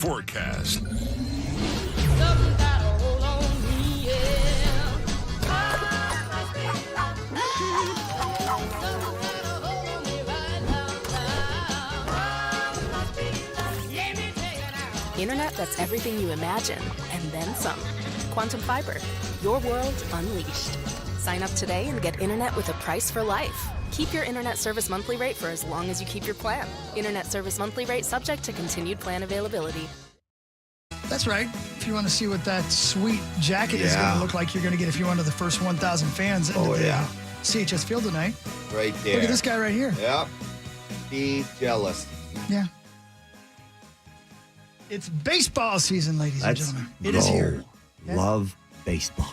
Forecast. Internet that's everything you imagine, and then some. Quantum Fiber, your world unleashed. Sign up today and get internet with a price for life. Keep your internet service monthly rate for as long as you keep your plan. Internet service monthly rate subject to continued plan availability. That's right. If you want to see what that sweet jacket is going to look like, you're going to get if you're one of the first 1,000 fans into the CHS Field tonight. Right there. Look at this guy right here. Yep. Be jealous. Yeah. It's baseball season, ladies and gentlemen. It is here. Love baseball.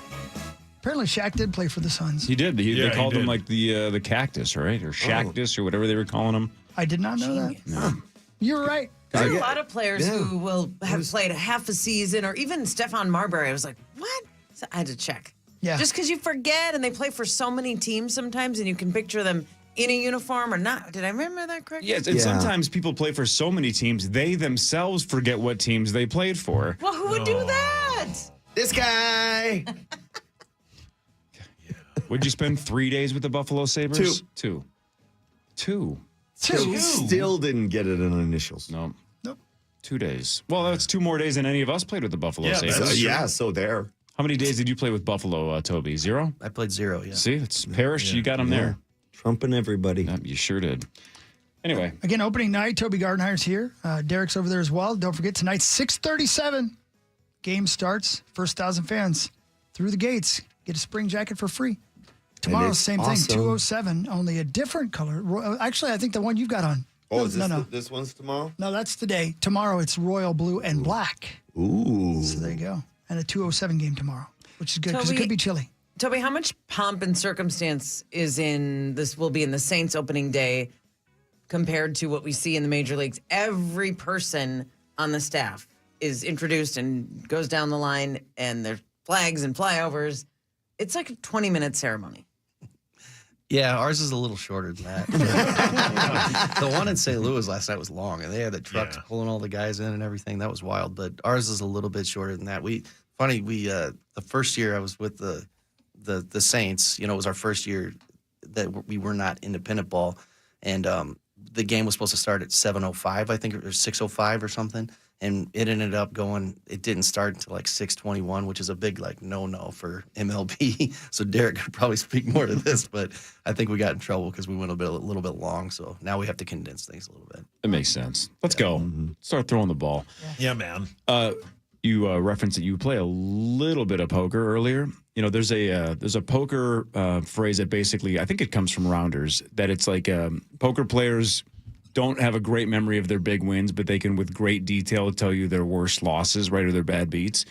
Apparently, Shaq did play for the Suns. He did. They called him like the cactus, right? Or Shaqtus or whatever they were calling him. I did not know that. No. You're right. There's a lot of players who will have played half a season, or even Stephon Marbury. I was like, what? So I had to check. Yeah. Just because you forget, and they play for so many teams sometimes, and you can picture them in a uniform or not. Did I remember that correctly? Yes, and sometimes people play for so many teams, they themselves forget what teams they played for. Well, who would do that? This guy. Would you spend 3 days with the Buffalo Sabres? Two. Still didn't get it in initials. No. Nope. 2 days. Well, that's 2 more days than any of us played with the Buffalo Sabres. So there. How many days did you play with Buffalo, Toby? 0? I played 0, yeah. See, it's Parrish. You got him there. Trumping everybody. Yep, you sure did. Anyway. Again, opening night, Toby Gardenhire's here. Derek's over there as well. Don't forget, tonight, 6:37. Game starts. First 1,000 fans through the gates. Get a spring jacket for free. Tomorrow, same thing, 207, only a different color. Actually, I think the one you've got on. Oh, no. This one's tomorrow? No, that's today. Tomorrow, it's royal blue and black. Ooh. So there you go. And a 207 game tomorrow, which is good because it could be chilly. Toby, how much pomp and circumstance is in this? Will be in the Saints opening day compared to what we see in the major leagues. Every person on the staff is introduced and goes down the line, and there's flags and flyovers. It's like a 20-minute ceremony. Yeah, ours is a little shorter than that. The one in St. Louis last night was long, and they had the trucks pulling all the guys in and everything. That was wild, but ours is a little bit shorter than that. The first year I was with the Saints, it was our first year that we were not independent ball, and the game was supposed to start at 7:05, I think, or 6:05 or something. And it ended up it didn't start until like 6:21, which is a big no-no for MLB. So Derek could probably speak more to this, but I think we got in trouble because we went a little bit long. So now we have to condense things a little bit. It makes sense. Let's go. Start throwing the ball. Yeah, man. You referenced that you play a little bit of poker earlier. There's a poker phrase that basically, I think it comes from Rounders, that it's like poker players don't have a great memory of their big wins, but they can, with great detail, tell you their worst losses, right, or their bad beats.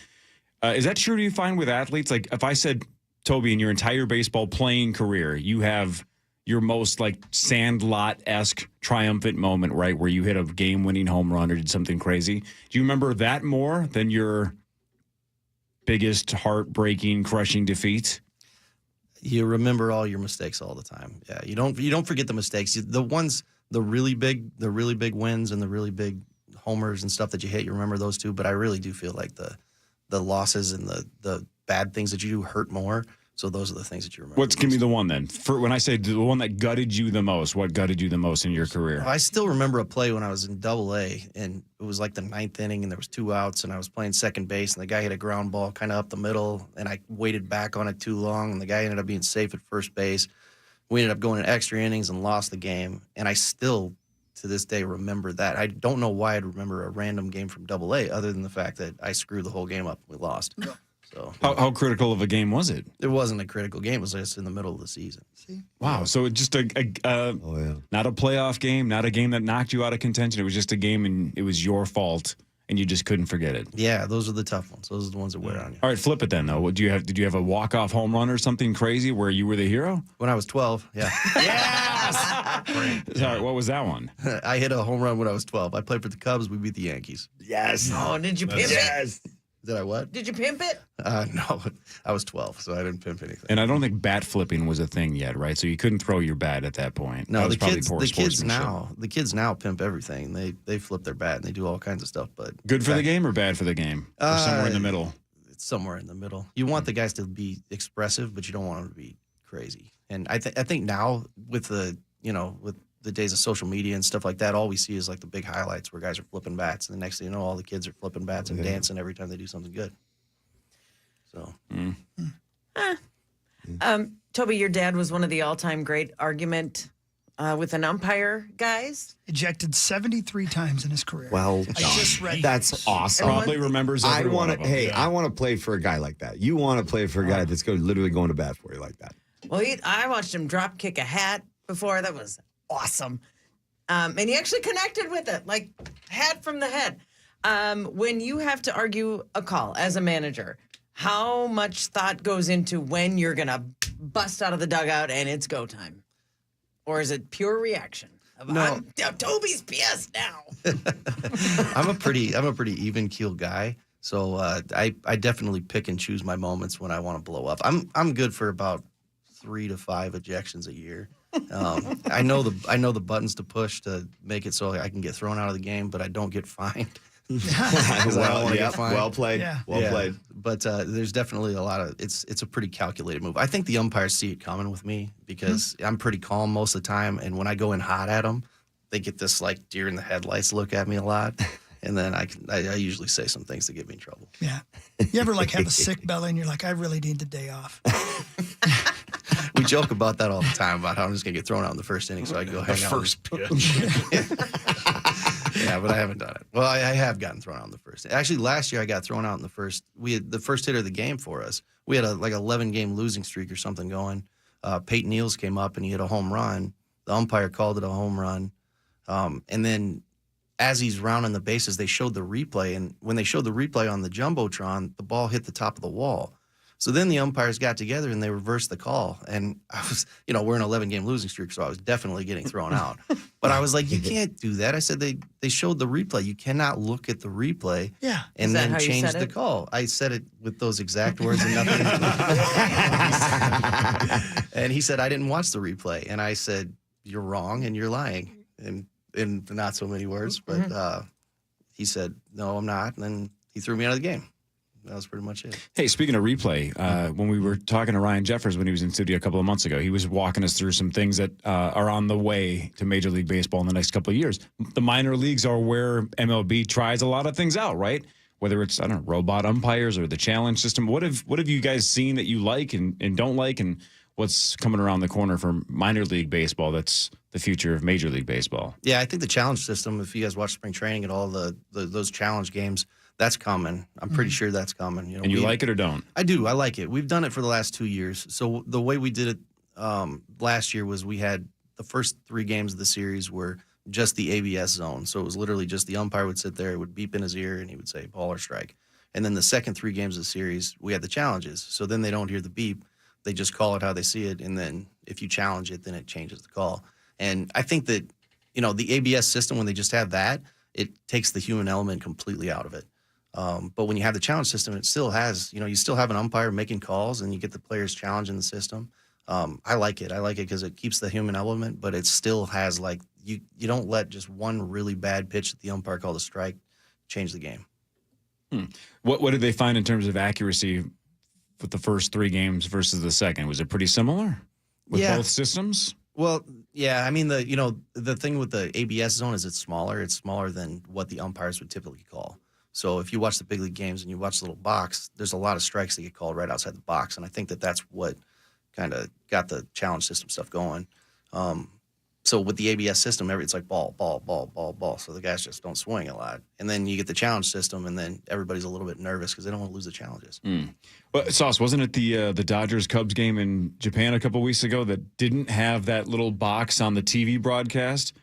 Is that true, do you find, with athletes? Like, if I said, Toby, in your entire baseball playing career, you have your most, Sandlot-esque triumphant moment, right, where you hit a game-winning home run or did something crazy. Do you remember that more than your biggest heartbreaking, crushing defeat? You remember all your mistakes all the time. Yeah, you don't forget the mistakes. The really big wins and the really big homers and stuff that you hit, you remember those too. But I really do feel like the losses and the bad things that you do hurt more. So those are the things that you remember. Give me the one then. When I say the one that gutted you the most, what gutted you the most in your career? I still remember a play when I was in AA, and it was like the 9th inning, and there was 2 outs, and I was playing second base, and the guy hit a ground ball kind of up the middle, and I waited back on it too long, and the guy ended up being safe at first base. We ended up going in extra innings and lost the game, and I still, to this day, remember that. I don't know why I'd remember a random game from AA other than the fact that I screwed the whole game up and we lost. So How critical of a game was it? It wasn't a critical game. It was just in the middle of the season. See? Wow. So it's just not a playoff game, not a game that knocked you out of contention. It was just a game, and it was your fault, and you just couldn't forget it. Yeah, those are the tough ones. Those are the ones that wear on you. All right, flip it then, though. Did you have a walk-off home run or something crazy where you were the hero? When I was 12, yeah. Yes! Great. All right, what was that one? I hit a home run when I was 12. I played for the Cubs. We beat the Yankees. Yes. Oh, did you pitch it? Did I what? Did you pimp it? No, I was 12, so I didn't pimp anything. And I don't think bat flipping was a thing yet, right? So you couldn't throw your bat at that point. No, that was probably poor the kids sportsmanship. now pimp everything. They flip their bat and they do all kinds of stuff. But Good for the game or bad for the game? Or somewhere in the middle? It's somewhere in the middle. You want the guys to be expressive, but you don't want them to be crazy. And I think now with the days of social media and stuff like that, all we see is like the big highlights where guys are flipping bats, and the next thing you know, all the kids are flipping bats and dancing every time they do something good. So, Toby, your dad was one of the all-time great argument with an umpire guys. Ejected 73 times in his career. Well, I just read that's awesome. Probably remembers I every one want of to. them. Hey, I want to play for a guy like that. You want to play for a guy that's literally going to bat for you like that. Well, I watched him drop kick a hat before. That was awesome. And he actually connected with it, like hat from the head. When you have to argue a call as a manager, how much thought goes into when you're going to bust out of the dugout and it's go time? Or is it pure reaction? No. Toby's pissed now. I'm a pretty even keeled guy. So I definitely pick and choose my moments when I want to blow up. I'm good for about 3 to 5 ejections a year. I know the buttons to push to make it so I can get thrown out of the game, but I don't get fined. Well played. Yeah. Well played. But there's definitely a lot of it's a pretty calculated move. I think the umpires see it coming with me because I'm pretty calm most of the time, and when I go in hot at them, they get this like deer in the headlights look at me a lot, and then I usually say some things that get me in trouble. Yeah. You ever like have a sick belly and you're like, I really need the day off? We joke about that all the time about how I'm just gonna get thrown out in the first inning, so I can go hang out. First pitch. Yeah, but I haven't done it. Well, I have gotten thrown out in the first. Actually, last year I got thrown out in the first. We had the first hitter of the game for us. We had a 11-game losing streak or something going. Peyton Neals came up and he hit a home run. The umpire called it a home run. And then as he's rounding the bases, they showed the replay. And when they showed the replay on the Jumbotron, the ball hit the top of the wall. So then the umpires got together and they reversed the call. And I was, we're in an 11-game losing streak, so I was definitely getting thrown out. But I was like, you can't do that. I said they showed the replay. You cannot look at the replay and that then how you change said the it? call. I said it with those exact words and nothing. And he said, I didn't watch the replay. And I said, you're wrong and you're lying. And in not so many words, but he said, no, I'm not. And then he threw me out of the game. That was pretty much it. Hey, speaking of replay, when we were talking to Ryan Jeffers when he was in studio a couple of months ago, he was walking us through some things that are on the way to Major League Baseball in the next couple of years. The minor leagues are where MLB tries a lot of things out, right? Whether it's, robot umpires or the challenge system. What have you guys seen that you like and don't like, and what's coming around the corner for minor league baseball that's the future of Major League Baseball? Yeah, I think the challenge system, if you guys watch spring training and all those challenge games, that's coming. I'm pretty sure that's coming. And you like it or don't? I do. I like it. We've done it for the last 2 years. So the way we did it last year was we had the first 3 games of the series were just the ABS zone. So it was literally just the umpire would sit there, it would beep in his ear, and he would say ball or strike. And then the second 3 games of the series, we had the challenges. So then they don't hear the beep. They just call it how they see it. And then if you challenge it, then it changes the call. And I think that, the ABS system, when they just have that, it takes the human element completely out of it. But when you have the challenge system, it still has, you still have an umpire making calls and you get the players challenging the system. I like it. I like it because it keeps the human element, but it still has you don't let just one really bad pitch that the umpire called a strike change the game. What did they find in terms of accuracy with the first 3 games versus the second? Was it pretty similar with both systems? Well, yeah. I mean, the thing with the ABS zone is it's smaller. It's smaller than what the umpires would typically call. So if you watch the big league games and you watch the little box, there's a lot of strikes that get called right outside the box. And I think that that's what kind of got the challenge system stuff going. So with the ABS system, it's like ball, ball, ball, ball, ball. So the guys just don't swing a lot. And then you get the challenge system, and then everybody's a little bit nervous because they don't want to lose the challenges. Well, Sauce, wasn't it the Dodgers-Cubs game in Japan a couple weeks ago that didn't have that little box on the TV broadcast?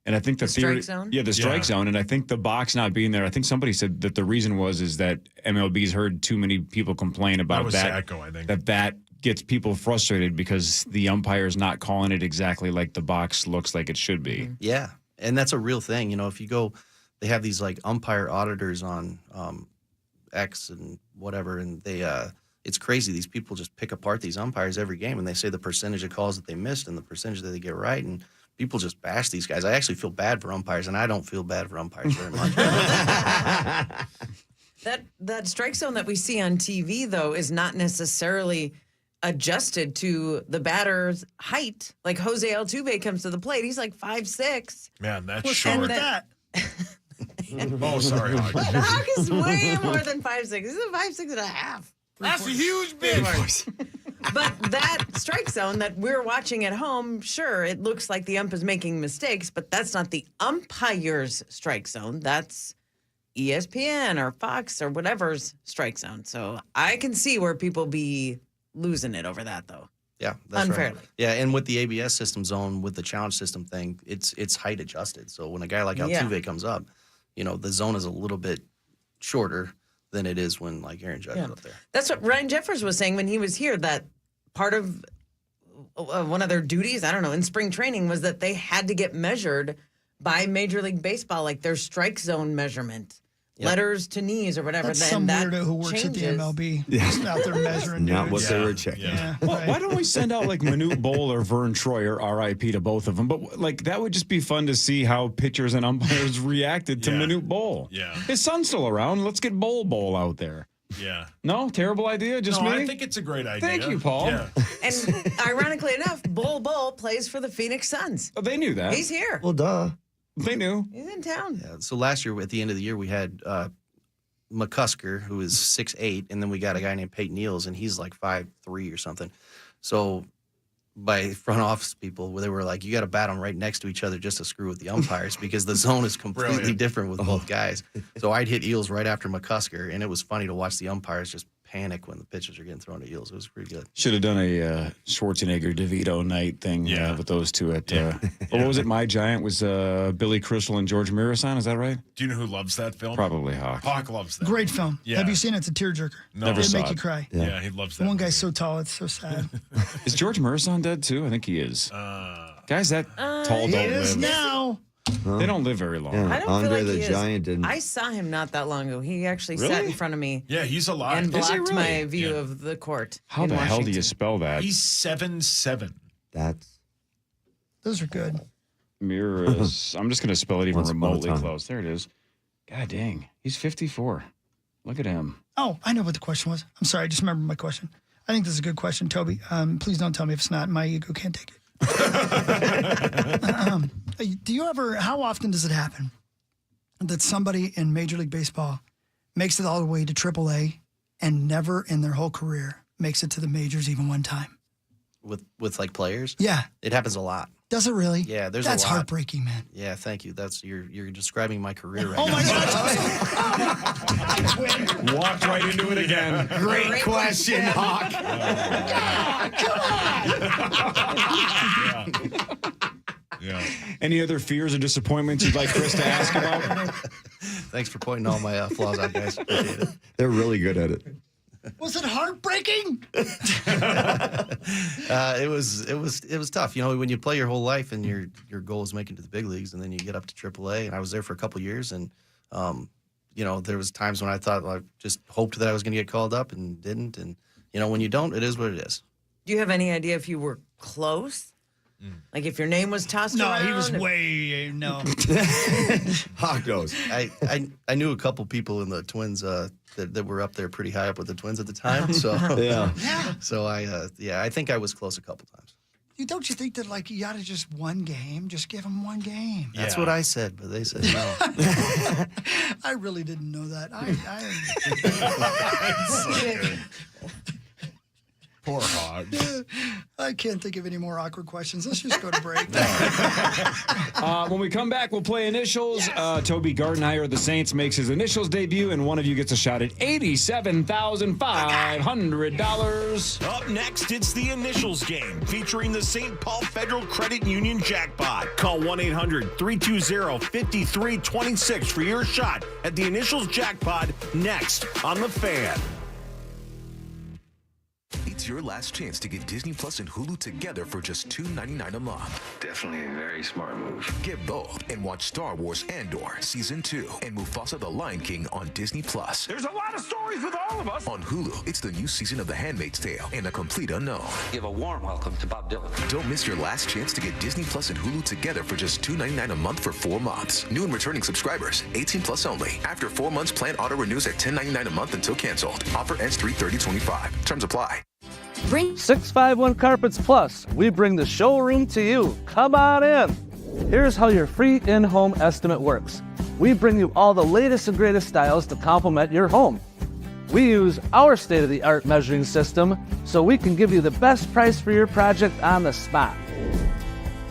And I think the strike zone? Yeah, the strike zone. And I think the box not being there, I think somebody said that the reason is that MLB's heard too many people complain about that. Sacco, I think. That gets people frustrated because the umpire's not calling it exactly like the box looks like it should be. Yeah, and that's a real thing. If you go, they have these umpire auditors on X and whatever, and they it's crazy. These people just pick apart these umpires every game, and they say the percentage of calls that they missed and the percentage that they get right, and people just bash these guys. I actually feel bad for umpires, and I don't feel bad for umpires very much. That strike zone that we see on TV, though, is not necessarily adjusted to the batter's height. Like Jose Altuve comes to the plate, he's like 5'6". Man, that's What's short. wrong with that? Oh, sorry, Hawk. But Hawk is way more than 5'6". He's a 5'6.5". That's a huge bitch. But that strike zone that we're watching at home, sure, it looks like the ump is making mistakes, but that's not the umpire's strike zone. That's ESPN or Fox or whatever's strike zone. So I can see where people be losing it over that, though. Yeah, that's Unfairly. right. Yeah, and with the ABS system zone, with the challenge system thing, it's height adjusted. So when a guy like Altuve comes up, the zone is a little bit shorter than it is when like Aaron Judge is up there. That's what Ryan Jeffers was saying when he was here, that part of one of their duties, I don't know, in spring training was that they had to get measured by Major League Baseball, like their strike zone measurement. Letters to knees or whatever. That's then some that weirdo who works changes. at the MLB. Just out there measuring Not dudes. what they were checking. Yeah, Well, right. why don't we send out like Manute Bol or Vern Troyer, RIP to both of them? But like that would just be fun to see how pitchers and umpires reacted to Yeah. Manute Bol. Yeah. His son's still around. Let's get Bol out there. Yeah. No, terrible idea. Just No, me. I think it's a great idea. Thank you, Paul. Yeah. And ironically enough, Bull plays for the Phoenix Suns. Oh, they knew that. He's here. Well, duh. They knew. He's in town. Yeah, so last year, at the end of the year, we had McCusker, who is 6'8", and then we got a guy named Peyton Neals, and he's like 5'3" or something. So by front office people, they were like, you got to bat them right next to each other just to screw with the umpires because the zone is completely Brilliant. different with both guys. So I'd hit Eels right after McCusker, and it was funny to watch the umpires just panic when the pitches are getting thrown to Eels. It was pretty good. Should have done a Schwarzenegger DeVito night thing with those two at. What was it? My Giant was Billy Crystal and George Mirasan. Is that right? Do you know who loves that film? Probably Hawk. Hawk loves that. Great film. Yeah. Have you seen it? It's a tearjerker. No. Never It'll saw make it. you cry. Yeah, he loves that. The one guy's movie. so tall, it's so sad. Is George Mirasan dead too? I think he is. Guys that tall He don't is live. now. They don't live very long. Yeah. I don't Andre feel like the he Giant is. didn't. I saw him not that long ago. He actually sat Really? in front of me Yeah, he's alive. and Is he blocked really? my view Yeah. of the court. How in the hell do you Washington. spell that? He's 7'7". That's Those are good. Miras. I'm just going to spell it even Once upon a remotely time. close. There it is. God dang. He's 54. Look at him. Oh, I know what the question was. I'm sorry. I just remembered my question. I think this is a good question, Toby. Please don't tell me if it's not. My ego can't take it. How often does it happen that somebody in Major League Baseball makes it all the way to AAA and never in their whole career makes it to the majors even one time? With like players, Yeah. it happens a lot. Does it really? Yeah, there's That's a lot. heartbreaking, man. Yeah, thank you. That's you're describing my career right Oh now. my gosh. Walked right into it again. great question, Hawk. Yeah. Any other fears or disappointments you'd like Chris to ask about? Thanks for pointing all my flaws out, guys. Appreciate it. They're really good at it. Was it heartbreaking? It was tough. You know, when you play your whole life and your goal is making it to the big leagues, and then you get up to AAA, and I was there for a couple years, and there was times when I thought I just hoped that I was going to get called up and didn't, and when you don't, it is what it is. Do you have any idea if you were close? Like if your name was tossed No, around? he was way no. Hawk knows. I knew a couple people in the Twins that were up there pretty high up with the Twins at the time, so Yeah. so I think I was close a couple times. Don't you think that you got to just one game? Just give him one game. That's Yeah. what I said, but they said no. I really didn't know that. Poor Hawk. I can't think of any more awkward questions. Let's just go to break. When we come back, we'll play initials. Toby Gardenhire of the Saints makes his initials debut, and one of you gets a shot at $87,500. Up next, it's the Initials game featuring the St. Paul Federal Credit Union jackpot. Call 1-800-320-5326 for your shot at the Initials jackpot next on The Fan. miss your last chance to get Disney Plus and Hulu together for just $2.99 a month. Definitely a very smart move. Get both and watch Star Wars Andor Season 2 and Mufasa the Lion King on Disney Plus. There's a lot of stories with all of us. On Hulu, it's the new season of The Handmaid's Tale and A Complete Unknown. Give a warm welcome to Bob Dylan. Don't miss your last chance to get Disney Plus and Hulu together for just $2.99 a month for 4 months. New and returning subscribers, 18 plus only. After 4 months, plan auto renews at $10.99 a month until canceled. Offer ends 3/30/25. Terms apply. Bring 651 Carpets Plus. We bring the showroom to you. Come on in. Here's how your free in-home estimate works. We bring you all the latest and greatest styles to complement your home. We use our state-of-the-art measuring system so we can give you the best price for your project on the spot.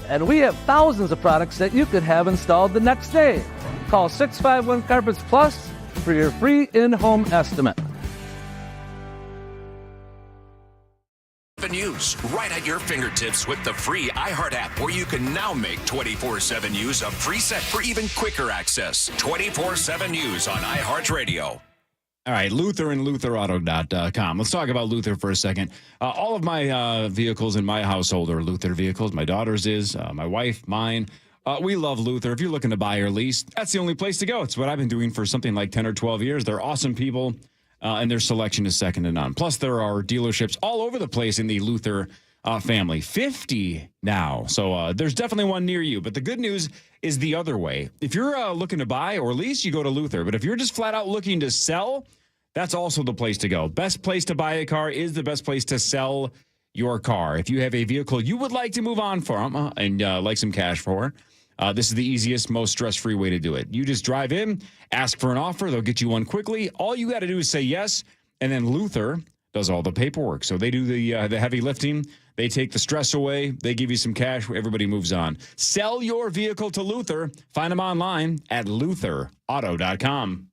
And we have thousands of products that you could have installed the next day. Call 651 Carpets Plus for your free in-home estimate. News right at your fingertips with the free iHeart app, where you can now make 24/7 News a preset for even quicker access. 24/7 News on iHeartRadio. All right, Luther and LutherAuto.com. Let's talk about Luther for a second. All of my vehicles in my household are Luther vehicles. My daughter's is, my wife, mine. We love Luther. If you're looking to buy or lease, that's the only place to go. It's what I've been doing for something like 10 or 12 years. They're awesome people. And their selection is second to none. Plus, there are dealerships all over the place in the Luther family. 50 now. So there's definitely one near you. But the good news is the other way. If you're looking to buy or lease, you go to Luther. But if you're just flat out looking to sell, that's also the place to go. Best place to buy a car is the best place to sell your car. If you have a vehicle you would like to move on from and like some cash for, this is the easiest, most stress-free way to do it. You just drive in, ask for an offer. They'll get you one quickly. All you got to do is say yes, and then Luther does all the paperwork. So they do the heavy lifting. They take the stress away. They give you some cash. Everybody moves on. Sell your vehicle to Luther. Find them online at LutherAuto.com.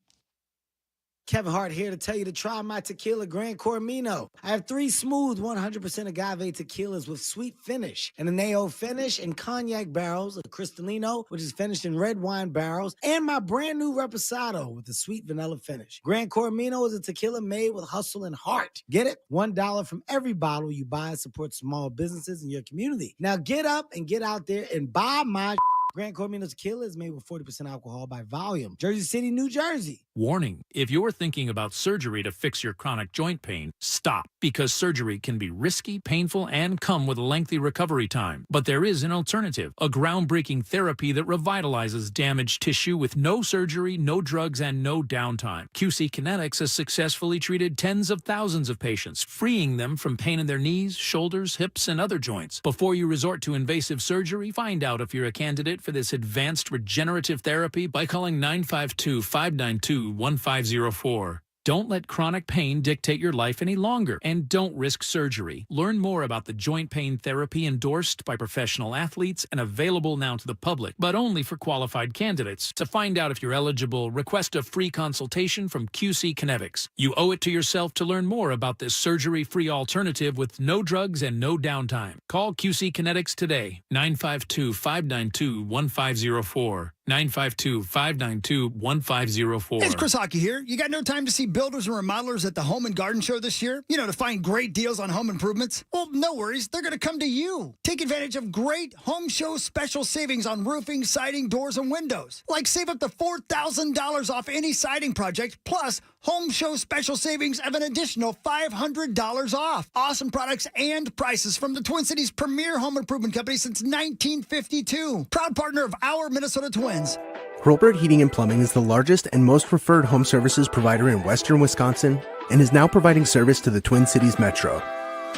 Kevin Hart here to tell you to try my tequila Gran Cormino. I have 3 smooth 100% agave tequilas with sweet finish, an Añejo finish in cognac barrels, a Cristalino, which is finished in red wine barrels, and my brand new Reposado with the sweet vanilla finish. Gran Cormino is a tequila made with hustle and heart. Get it? $1 from every bottle you buy supports small businesses in your community. Now get up and get out there and buy my Gran Cormino tequila is made with 40% alcohol by volume. Jersey City, New Jersey. Warning, if you're thinking about surgery to fix your chronic joint pain, stop, because surgery can be risky, painful, and come with a lengthy recovery time. But there is an alternative, a groundbreaking therapy that revitalizes damaged tissue with no surgery, no drugs, and no downtime. QC Kinetics has successfully treated tens of thousands of patients, freeing them from pain in their knees, shoulders, hips, and other joints. Before you resort to invasive surgery, find out if you're a candidate for this advanced regenerative therapy by calling 952-592-1504. Don't let chronic pain dictate your life any longer, and don't risk surgery. Learn more about the joint pain therapy endorsed by professional athletes and available now to the public, but only for qualified candidates. To find out if you're eligible, request a free consultation from QC Kinetics. You owe it to yourself to learn more about this surgery-free alternative with no drugs and no downtime. Call QC Kinetics today, 952-592-1504. 952-592-1504. It's Chris Hockey here. You got no time to see builders and remodelers at the Home and Garden Show this year? You know, to find great deals on home improvements? Well, no worries. They're going to come to you. Take advantage of great Home Show special savings on roofing, siding, doors, and windows. Like save up to $4,000 off any siding project, plus Home Show special savings of an additional $500 off. Awesome products and prices from the Twin Cities' premier home improvement company since 1952. Proud partner of our Minnesota Twins. Hurlburt Heating and Plumbing is the largest and most preferred home services provider in western Wisconsin and is now providing service to the Twin Cities Metro.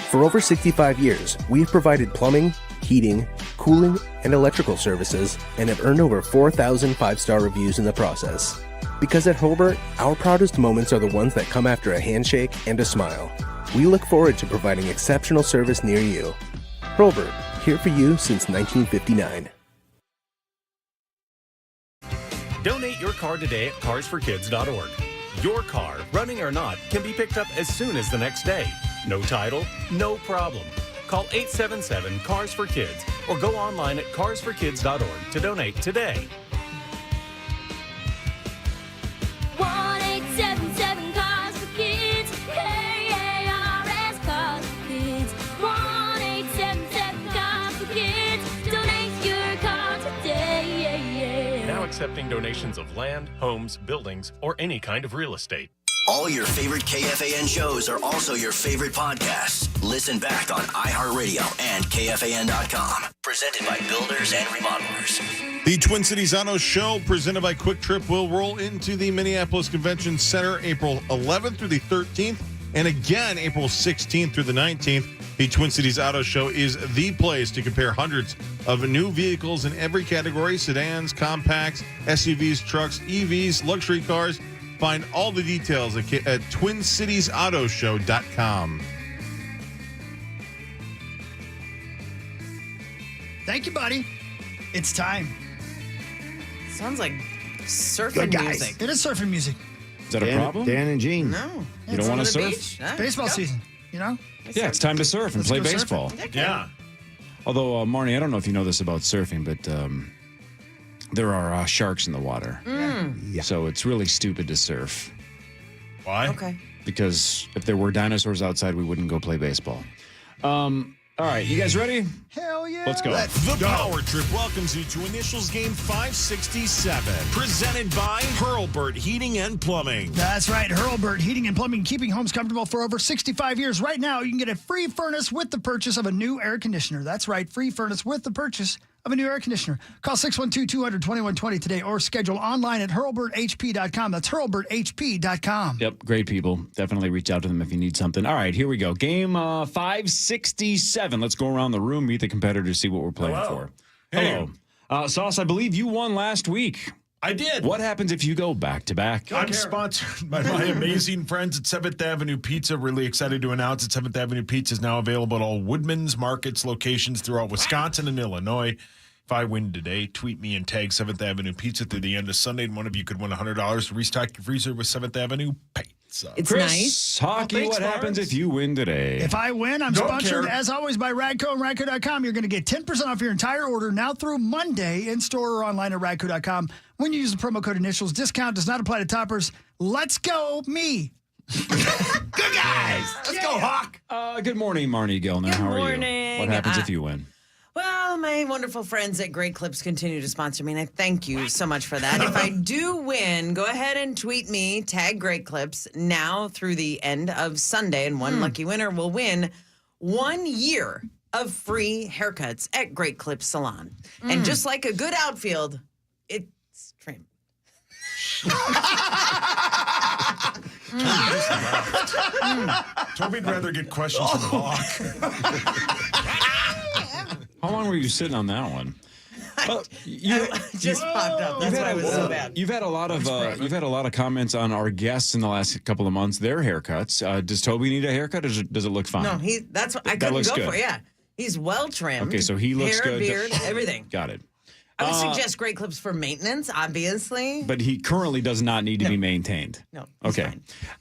For over 65 years, we've provided plumbing, heating, cooling, and electrical services and have earned over 4,000 five-star reviews in the process. Because at Hurlburt, our proudest moments are the ones that come after a handshake and a smile. We look forward to providing exceptional service near you. Hurlburt, here for you since 1959. Donate your car today at carsforkids.org. Your car, running or not, can be picked up as soon as the next day. No title, no problem. Call 877-CARS-FOR-KIDS or go online at carsforkids.org to donate today. 1-877-CARS-FOR-KIDS, KARS Cars for Kids. donations of land, homes, buildings, or any kind of real estate. All your favorite KFAN shows are also your favorite podcasts. Listen back on iHeartRadio and KFAN.com. Presented by Builders and Remodelers. The Twin Cities Auto Show, presented by Quick Trip, will roll into the Minneapolis Convention Center April 11th through the 13th, and again April 16th through the 19th. The Twin Cities Auto Show is the place to compare hundreds of new vehicles in every category: sedans, compacts, SUVs, trucks, EVs, luxury cars. Find all the details at TwinCitiesAutoShow.com. Thank you, buddy. It's time. Sounds like surfing music. It is surfing music. Is that a problem? Dan and Gene. No. You don't want to surf? It's baseball season, you know? Yeah, it's time to surf and Let's play go surfing. baseball. Yeah. Although, Marnie, I don't know if you know this about surfing, but there are sharks in the water. So it's really stupid to surf. Why? Okay. Because if there were dinosaurs outside, we wouldn't go play baseball. All right, you guys ready? Hell yeah. Let's go. The Power Trip welcomes you to Initials Game 567, presented by Hurlburt Heating and Plumbing. That's right. Hurlburt Heating and Plumbing, keeping homes comfortable for over 65 years. Right now, you can get a free furnace with the purchase of a new air conditioner. That's right. Free furnace with the purchase of a new air conditioner. Call 612-200-2120 today or schedule online at hurlburthp.com. That's hurlburthp.com. Yep, great people. Definitely reach out to them if you need something. All right, here we go. Game 567. Let's go around the room, meet the competitors, see what we're playing for. Hey. Hello. Sauce, I believe you won last week. I did. What happens if you go back-to-back? I'm sponsored by my amazing friends at 7th Avenue Pizza. Really excited to announce that 7th Avenue Pizza is now available at all Woodman's Markets locations throughout Wisconsin and Illinois. If I win today, tweet me and tag 7th Avenue Pizza through the end of Sunday, and one of you could win $100 to restock your freezer with 7th Avenue Pizza. It's Chris, nice. Hockey, thanks, what happens Lawrence. if you win today? If I win, I'm Don't sponsored, care. as always, by Radco and Radco.com. You're going to get 10% off your entire order now through Monday in store or online at Radco.com. When you use the promo code initials, discount does not apply to toppers. Let's go, me. Good guys. Let's go, Hawk. Good morning, Marnie Gilner. Good How are you? morning. What happens if you win? Well, my wonderful friends at Great Clips continue to sponsor me, and I thank you so much for that. If I do win, go ahead and tweet me, tag Great Clips now through the end of Sunday, and one lucky winner will win 1 year of free haircuts at Great Clips Salon. And just like a good outfield, it's trimmed. Toby'd rather get questions from Hawk. How long were you sitting on that one? Just popped up. That's why it was so bad. You've had a lot of comments on our guests in the last couple of months. Their haircuts. Does Toby need a haircut, or does it look fine? No, that's what I That couldn't looks go good. for. Yeah, he's well trimmed. Okay, so he looks hair, good. beard, everything. Got it. I would suggest Great Clips for maintenance, obviously. But he currently does not need to be maintained. No. He's Okay.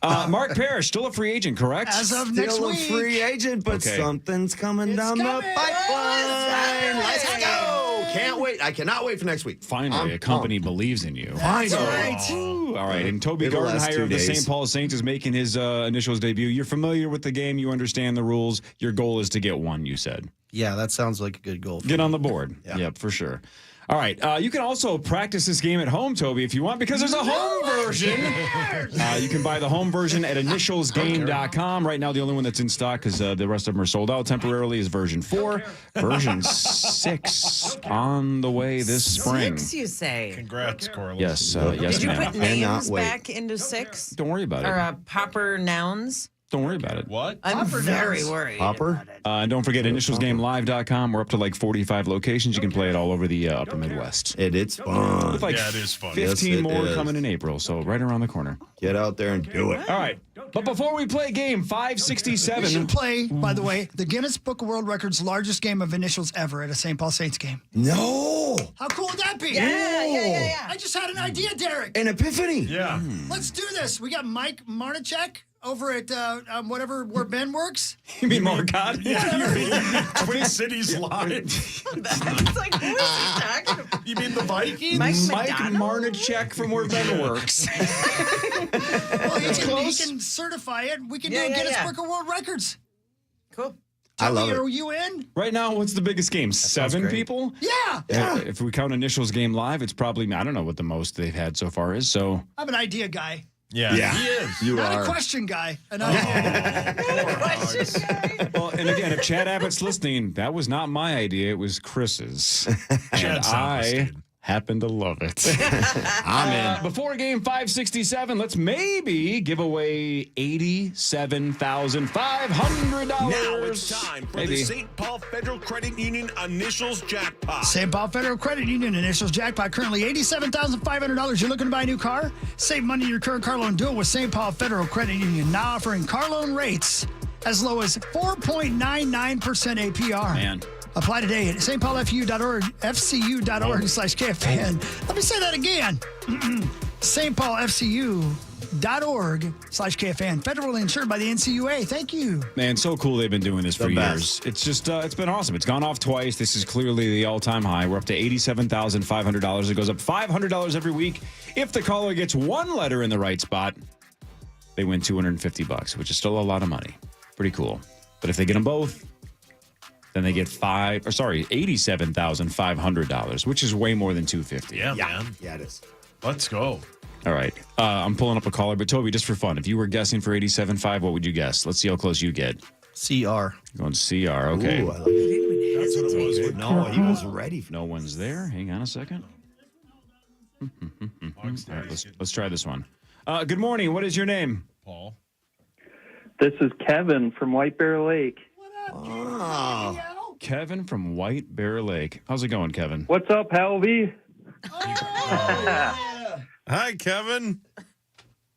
Mark Parrish, still a free agent, correct? As of next Still a week. free agent, but Okay. something's coming down the coming. pipeline. Let's go. Can't wait. I cannot wait for next week. Finally, a company believes in you. That's right. Ooh, all right, and Toby It'll last Gardenhire 2 of the days. St. Paul Saints is making his initials debut. You're familiar with the game. You understand the rules. Your goal is to get one, you said. Yeah, that sounds like a good goal. Get on the board. Yep, for sure. All right. You can also practice this game at home, Toby, if you want, because there's a home version. You can buy the home version at initialsgame.com. Right now, the only one that's in stock, because the rest of them are sold out temporarily, is version 4. Version 6 on the way this spring. 6, you say? Congrats, Corliss. Yes, yes, Did you ma'am. put names back into 6? Don't worry about Or it. proper nouns? Don't worry about it. What? I'm very worried. Hopper? And don't forget initialsgamelive.com. We're up to like 45 locations. You can play it all over the upper Midwest. It's fun. With like Yeah, it is fun. 15 Yes, it more is. coming in April, so right around the corner. Get out there and do it. All right. But before we play game We 567, should play, by the way, the Guinness Book of World Records largest game of initials ever at a St. Paul Saints game. No. How cool would that be? Yeah. I just had an idea, Derek. An epiphany. Yeah. Let's do this. We got Mike Marnichek over at whatever where Ben works. you mean Marcotte? Twin Cities Live. It's like, who is he talking about? You mean the Vikings? Mike Mike McDonald? Marnichek from where Ben works. Well, he can certify it. We can do a Guinness yeah. Book of World Records. Cool. I love Toby, it. are you in? Right now, what's the biggest game? sounds 7 great. people? Yeah. If we count initials game live, it's probably, I don't know what the most they've had so far is. So I'm an idea guy. Yeah, Yeah. he is. You Not are. a question guy. An idea. well, and again, if Chad Abbott's listening, that was not my idea. It was Chris's. and Chad's not I listening. happen to love it. I'm in. Before game 567, let's maybe give away $87,500. Now it's time for Maybe. the St. Paul Federal Credit Union Initials Jackpot. St. Paul Federal Credit Union initials jackpot currently $87,500. You're looking to buy a new car? Save money on your current car loan. Do it with St. Paul Federal Credit Union. Now offering car loan rates as low as 4.99% APR. Man. Apply today at stpaulfu.org, fcu.org/KFAN. Let me say that again. stpaulfcu.org/KFAN. Federally insured by the NCUA. Thank you. Man, so cool they've been doing this for The years. best. It's just, it's been awesome. It's gone off twice. This is clearly the all-time high. We're up to $87,500. It goes up $500 every week. If the caller gets one letter in the right spot, they win $250, which is still a lot of money. Pretty cool. But if they get them both, then they get $87,500, which is way more than $250. Yeah, man. Yeah, it is. Let's go. All right. I'm pulling up a caller, but Toby, just for fun, if you were guessing for 87.5, what would you guess? Let's see how close you get. CR. Going CR. Okay. Ooh, I like it. That's what it was. No, he was ready. No one's there. Hang on a second. All right, let's try this one. Good morning. What is your name? Paul. This is Kevin from White Bear Lake. Oh. Kevin from White Bear Lake. How's it going, Kevin? What's up, Halby? Hi, Kevin.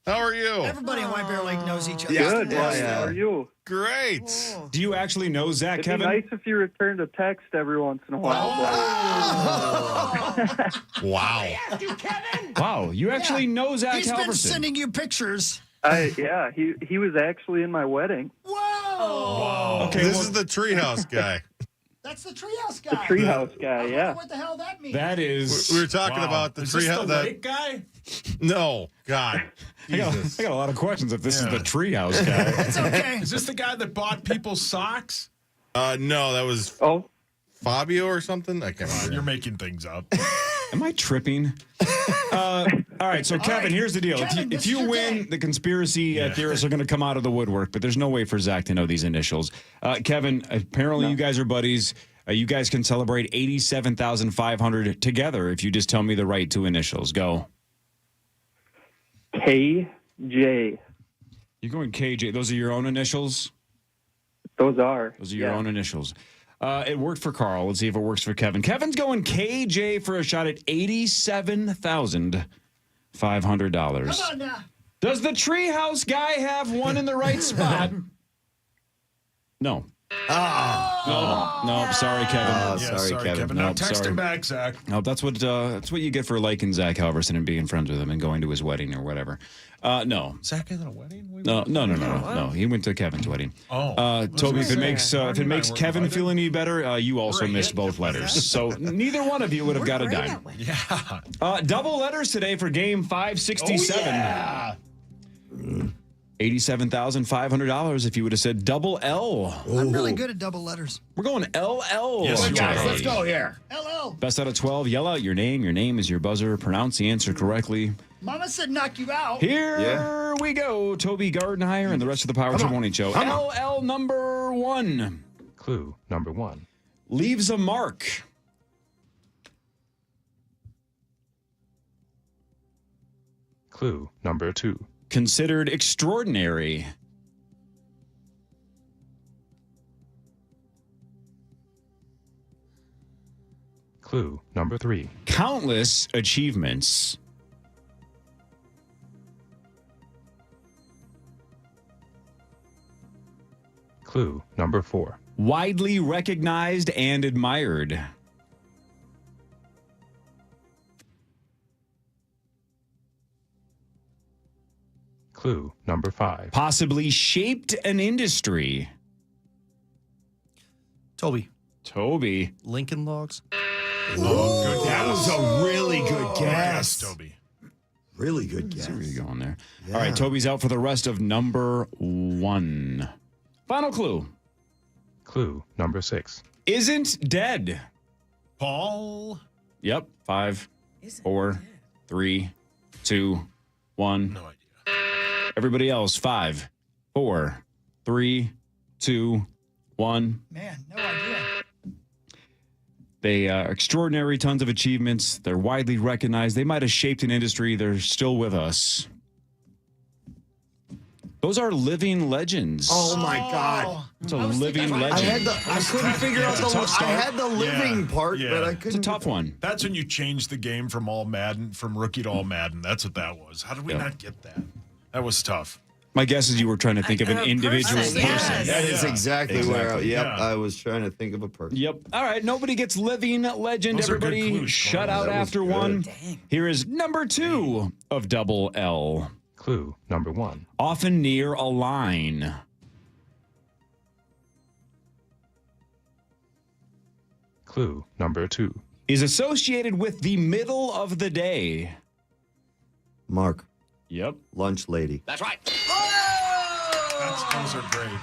How are you? Everybody in White Bear Lake knows each other. Good. How are you? Great. Do you actually know Zach, It'd Kevin? be nice if you returned a text every once in a while. Wow. Wow, you actually know Zach He's been Halverson. sending you pictures. Yeah, he was actually in my wedding. Whoa. Okay, This well, is the treehouse guy. That's the treehouse The guy. treehouse guy, I wonder yeah. what the hell that means. that is. We were talking about the Is this the treehouse. lake guy? No, God. I got a lot of questions if this is the treehouse guy. It's okay. Is this the guy that bought people's socks? No, that was Fabio or something. I can't remember. You're making things up. Am I tripping? All right, so Kevin, right, here's the deal. Kevin, if this you is your win, day. the conspiracy theorists are going to come out of the woodwork, but there's no way for Zach to know these initials. Kevin, apparently you guys are buddies. You guys can celebrate $87,500 together if you just tell me the right two initials. Go. KJ. You're going KJ. Those are your own initials? Those are. Those are your own initials. It worked for Carl. Let's see if it works for Kevin. Kevin's going KJ for a shot at $87,500. Come on now. Does the treehouse guy have one in the right spot? No. No, sorry, Kevin. Sorry, Kevin. Now No, text sorry. him back, Zach. No, that's what you get for liking Zach Halverson and being friends with him and going to his wedding or whatever. No. Zach is at a wedding? No. He went to Kevin's wedding. Oh. Toby, if it Say, makes Marty and I weren't Kevin invited. feel any better, you also We're a missed hit. both letters. So neither one of you would have got a dime. Yeah. Double letters today for game 567. $87,500 if you would have said double L. I'm really good at double letters. We're going LL. Yes, you today. are. Let's go here. LL. Best out of 12. Yell out your name. Your name is your buzzer. Pronounce the answer correctly. Mama said knock you out. Here we go. Toby Gardenhire and the rest of the Power Trip Morning Show. LL number 1. Clue number 1. Leaves a mark. Clue number 2. Considered extraordinary. Clue number 3. Countless achievements. Clue number 4. Widely recognized and admired. Clue number 5. Possibly shaped an industry. Toby. Toby. Lincoln Logs. Oh, good That was a really good guess. Toby. Really good guess. See where you're going there. All right, Toby's out for the rest of number 1. Final clue. Clue number 6. Isn't dead. Paul. Yep. 5, 4, 3, 2, 1. No idea. Everybody else, 5, 4, 3, 2, 1. Man, no idea. They are extraordinary, tons of achievements. They're widely recognized. They might have shaped an industry. They're still with us. Those are living legends. Oh my God! It's a living legend. I couldn't figure out I had the living part, but I couldn't. It's a tough one. That's when you change the game from all Madden, from rookie to all Madden. That's what that was. How did we not get that? That was tough. My guess is you were trying to think of an individual person. Yes. That is exactly where I was trying to think of a person. Yep. All right. Nobody gets living legend. Those are good Everybody clues, shut Carl. out That was after good. one. Dang. Here is number 2 of Double L. Clue number 1. Often near a line. Clue number 2. Is associated with the middle of the day. Mark, Yep. lunch lady. That's right. Those are great.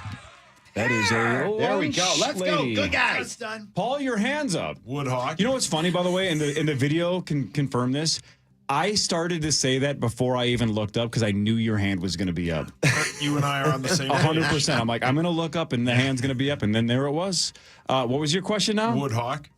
That is a There we go. Let's lady. go. Good guys. That's done. Paul, your hands up. Woodhawk. You know what's funny, by the way, in the video can confirm this. I started to say that before I even looked up because I knew your hand was going to be up. You and I are on the same page. 100%. I'm like, I'm going to look up and the hand's going to be up. And then there it was. What was your question now? Woodhawk.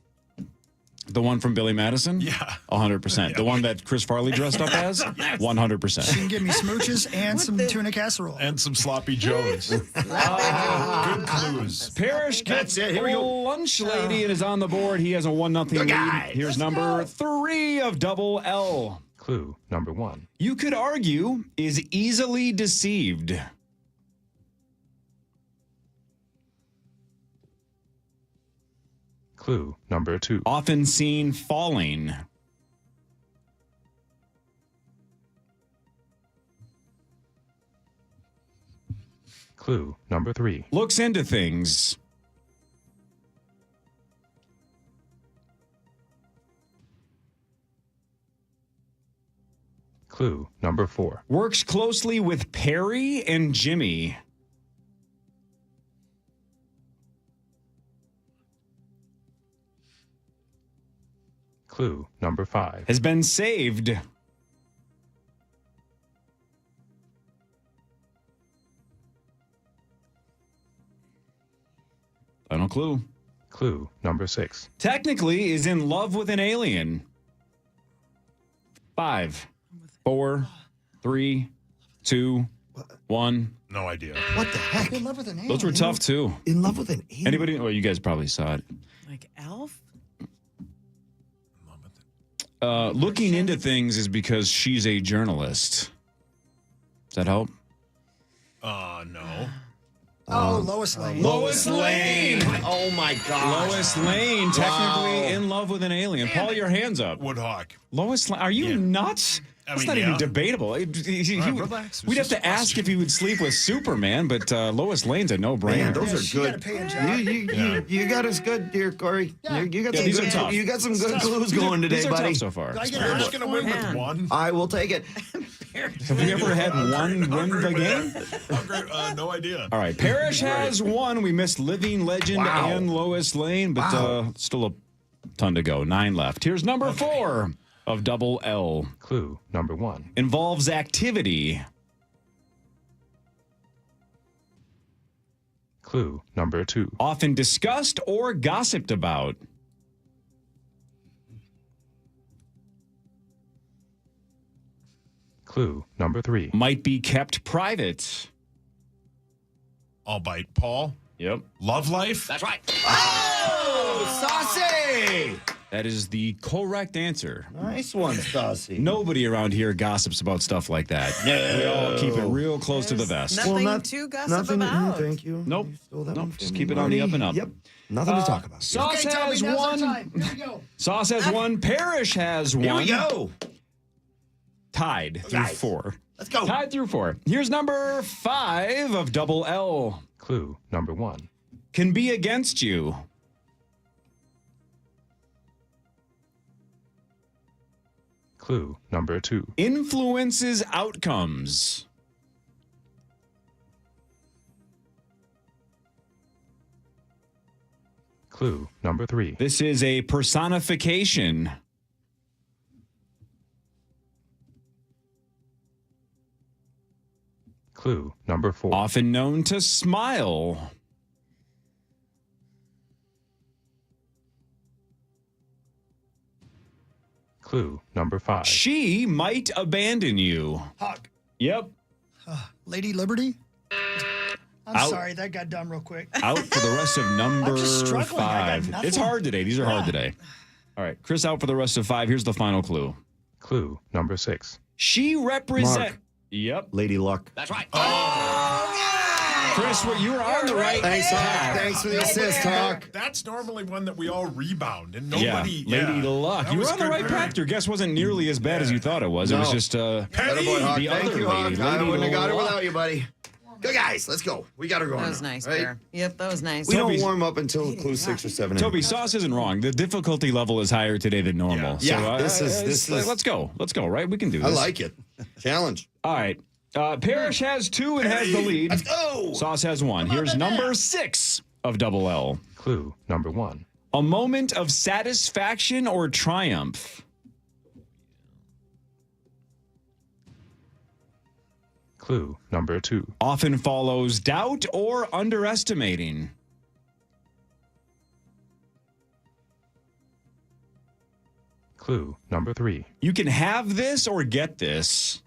The one from Billy Madison? Yeah. 100%. The one that Chris Farley dressed up as? 100%. She can give me smooches and some tuna casserole. And some sloppy joes. Good clues. Parrish gets That's it. Here we go. lunch lady and is on the board. He has a 1-0 lead. guys. Here's number 3 of Double L. Clue number 1. You could argue is easily deceived. Clue number 2. Often seen falling. Clue number 3. Looks into things. Clue number 4. Works closely with Perry and Jimmy. Clue number 5. Has been saved. Final clue. Clue number 6. Technically is in love with an alien. 5, 4, 3, 2, 1. No idea. What the heck? In love with an alien. Those were tough too. In love with an alien? Anybody? Well, you guys probably saw it. Like Elf? Looking into things is because she's a journalist. Does that help? No. Oh, Lois Lane. Lois Lane. Oh my God. Lois Lane, technically in love with an alien. Paul, your hands up. Woodhawk. Lois Lane, are you nuts? That's mean, not even yeah. debatable. relax. We'd have to ask if he would sleep with Superman, but Lois Lane's a no-brainer. Man, those She are gotta good. pay a job. You got us good, dear Corey. You got some these are good. tough. You got some good clues going today, These are buddy. tough so far. We're just going to win with one. I will take it. Have we ever had one win the game? No idea. All right, Parrish has one. We missed Living Legend and Lois Lane, but still a ton to go. 9 left. Here's number 4 of Double L. Clue number 1. Involves activity. Clue number 2. Often discussed or gossiped about. Clue number 3. Might be kept private. I'll bite. Paul. Yep. Love life. That's right. Oh, saucy! That is the correct answer. Nice one, saucy. Nobody around here gossips about stuff like that. No. We all keep it real close to the vest. Nothing to gossip about. Thank you. Nope. You stole that Nope. one from Just me, keep it on the buddy. up and up. Yep. Nothing to talk about. Sauce Okay, Toby, has now's our one. time. Here we go. Sauce has one. Parrish has one. Here we go. Tied through Guys, 4. Let's go. Tied through 4. Here's number 5 of Double L. Clue number 1. Can be against you. Clue number 2. Influences outcomes. Clue number 3. This is a personification. Clue number 4. Often known to smile. Clue number 5. She might abandon you. Hawk. Yep. Lady Liberty? I'm Out. sorry, that got dumb real quick. Out for the rest of number I'm just struggling. I got 5. nothing. It's hard today. These are hard today. All right. Chris out for the rest of 5. Here's the final clue. Clue number 6. She represents. Mark. Yep. Lady Luck. That's right. Chris, you were on the right. Thanks, Hawk. Thanks for the assist, Hawk. That's normally one that we all rebound, and Yeah, nobody. Lady Luck. That You were was on the good right parry. path. Your guess wasn't nearly as bad as you thought it was. It was No. just Penny! Attaboy, Hawk. the Thank other you, lady. Hawk. I Lady wouldn't have got it Luck. without you, buddy. Good guys, let's go. We got her going. That was now, nice, right? Bear. Yep, that was nice. We don't Toby's- warm up until clue 6 or 7. Toby, Sauce isn't wrong. The difficulty level is higher today than normal. Yeah. So, Yeah, this is- Let's go. Let's go, right? We can do this. I like it. Challenge. All right. Parrish has 2 and has the lead. Let's go. Sauce has 1. Here's number 6 of Double L. Clue number 1. A moment of satisfaction or triumph. Clue number 2. Often follows doubt or underestimating. Clue number 3. You can have this or get this.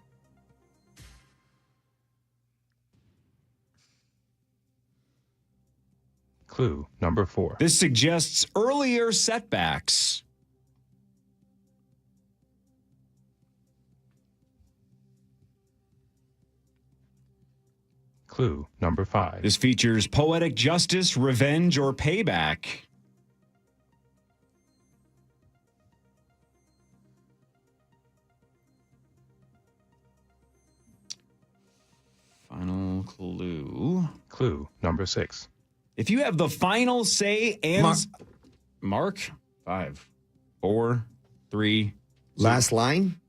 Clue number 4. This suggests earlier setbacks. Clue number 5. This features poetic justice, revenge, or payback. Final clue. Clue number 6. If you have the final say and Mark 5, 4, 3. Last line.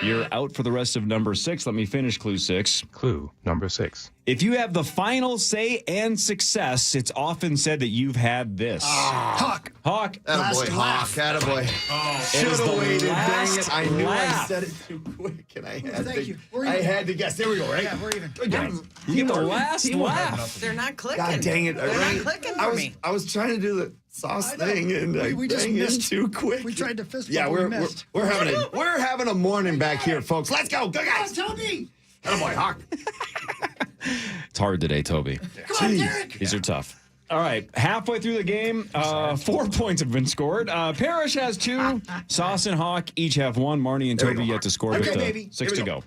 You're out for the rest of number 6. Let me finish clue 6. Clue number 6. If you have the final say and success, it's often said that you've had this. Hawk. Hawk. Attaboy, Hawk. Attaboy. It is Should the have waited. Dang last it. I knew I laugh. said it too quick, and I had Thank to. you. We're I even. had to guess. There we go, right? Yeah, we're even. Good guys. You get the last laugh. They're not clicking. God dang it. They're not clicking for me. I was trying to do the sauce I know. thing, and We just dang it, missed. too quick. We tried to fist Yeah, bump, we're we missed. we're having a morning back here, folks. Let's go. Good guys. Toby. Attaboy, Hawk. It's hard today, Toby. Come on, Derek. These are tough. All right, halfway through the game, 4 points have been scored. Parrish has 2. Sauce and Hawk each have 1. Marnie and There we Toby go, yet to score Okay, with baby. 6 Here to we go.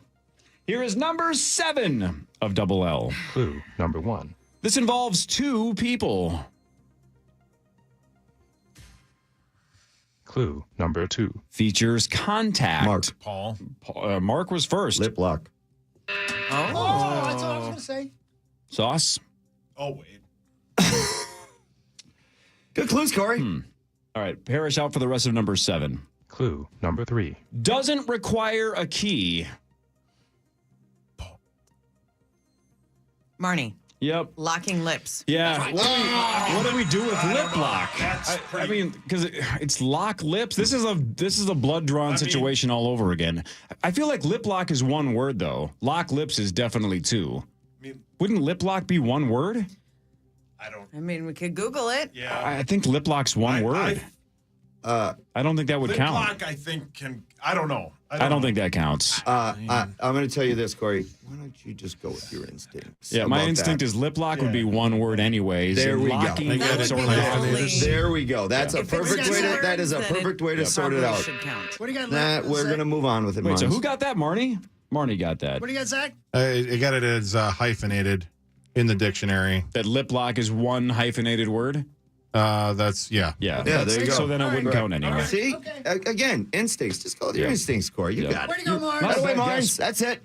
Here is number 7 of Double L. Clue number 1. This involves 2 people. Clue number 2. Features contact. Mark. Paul. Mark was first. Lip lock. Oh, that's all I was going to say. Sauce. Oh, wait. Good clues, Corey. All right, Parrish out for the rest of number 7. Clue number 3. Doesn't require a key. Marnie, Yep. locking lips. Yeah. What do we do with lip lock? I mean, because it's lock lips. This is a blood drawn situation all over again. I feel like lip lock is one word though. Lock lips is definitely 2. Wouldn't lip lock be one word? I mean, we could Google it. Yeah. I think lip lock's one word. I don't think that would Lip count. lock, I think, can. I don't know. I don't think that counts. I'm going to tell you this, Corey. Why don't you just go with your instincts? Yeah, my about instinct that? is lip lock would be one word anyways. There and we go. locking I got lips it. or Lovely. There we go. That's a If it's perfect way to. words, That is a then perfect way to sort it probably out. should count. What do you got Nah, left? we're going to move on with it. Wait, so Marnes. who got that, Marnie? Marnie got that. What do you got, Zach? I got it as hyphenated in the dictionary. That lip lock is one hyphenated word? That's yeah. Yeah. Yeah, there you go. So then it wouldn't Right. count anyway. See? Okay. Again, instincts. Just go with your Yeah. instincts, Corey. You Yeah. got Way it. to go, Mars. By the way, Not a bad Marnes, guess. that's it.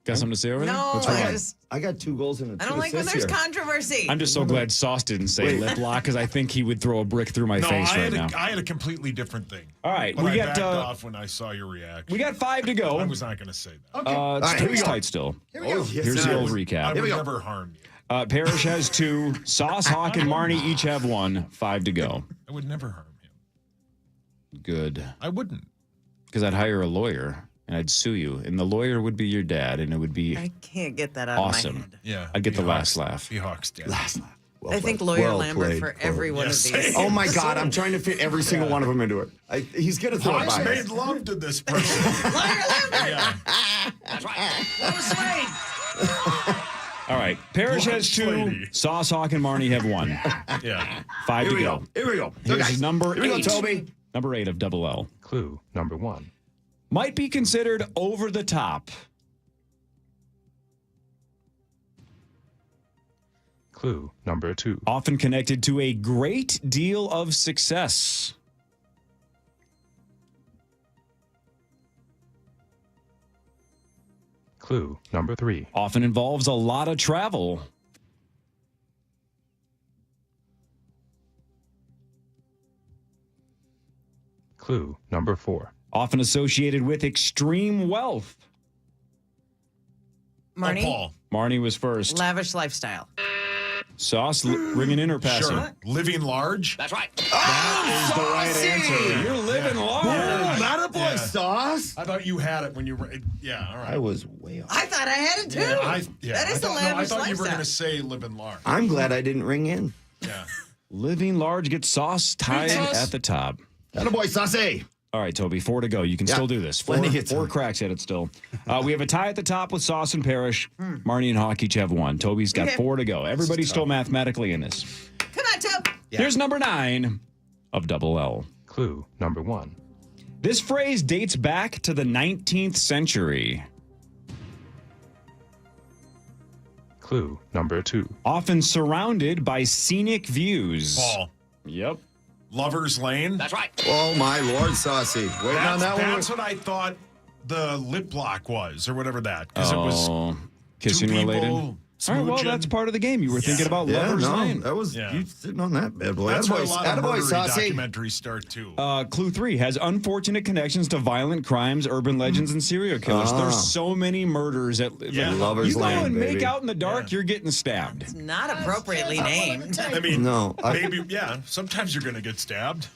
Got something to say over there? No, What's I wrong? just I got 2 goals and a I don't like when assists there's here. controversy. I'm just so glad Sauce didn't say Wait. lip lock because I think he would throw a brick through my No, face I right now. had a completely different thing. All right, But we I got backed off when I saw your reaction. we got 5 to go. I was not going to say that. Okay. It's right, here we pretty go. tight still. Here we go. Oh, yes, Here's sir. the old I recap. would we go. never harm you. Parrish has 2. Sauce, Hawk, and Marnie each have 1. 5 to go. I would never harm him. Good. I wouldn't. Because I'd hire a lawyer and I'd sue you, and the lawyer would be your dad, and it would be I can't get that out awesome. of my head. Yeah. I'd get the last laugh. Be Hawk's dad. Last laugh. Well I think played. Lawyer Well Lambert played, for Corey. every one of these. Oh my God, I'm trying to fit every single one of them into it. He's going to throw it Hawks by made us. love to this person. Lawyer Lambert! Yeah. That's right. Lois Lane! All right. Parrish has 2. Lady. Sauce, Hawk, and Marnie have 1. Yeah. 5 Here to we go. go. Here we go. Here's guys. number Here we 8. go, Toby. Number 8 of Double L. Clue number 1. Might be considered over the top. Clue number 2. Often connected to a great deal of success. Clue number 3. Often involves a lot of travel. Clue number 4. Often associated with extreme wealth. Marnie? Paul. Marnie was first. Lavish lifestyle. Sauce, ringing in or passing? Sure. Living large. That's right. That is the right answer. You're living large. Boom, not a boy, Sauce. I thought you had it when you were. Yeah, all right. I was way off. I thought I had it too. That is the I lavish thought you were going lifestyle. to say living large. I'm glad I didn't ring in. Yeah. Living large gets Sauce tied at the top. Not a boy, Sauce. All right, Toby, 4 to go. You can still do this. Four cracks at it still. We have a tie at the top with Sauce and Parrish. Marnie and Hawk each have 1. Toby's got 4 to go. Everybody's still mathematically in this. Come on, Tob. Here's number 9 of Double L. Clue number 1. This phrase dates back to the 19th century. Clue number 2. Often surrounded by scenic views. Paul. Yep. Lover's Lane. That's right. Oh, my Lord, Saucy. Waiting on that one. That's what I thought the lip lock was, or whatever that. Because it was kissing two related. people All right, well, smooching. that's part of the game. You were thinking about Lover's Lane. That was you sitting on that bad boy. That's where a Attaboy, lot of attaboy, murdery Saucy. documentaries start too. Clue 3 has unfortunate connections to violent crimes, urban legends, and serial killers. There's so many murders at Lover's you go Lane, and baby. make out in the dark, you're getting stabbed. It's not appropriately named. I mean, No, maybe sometimes you're going to get stabbed.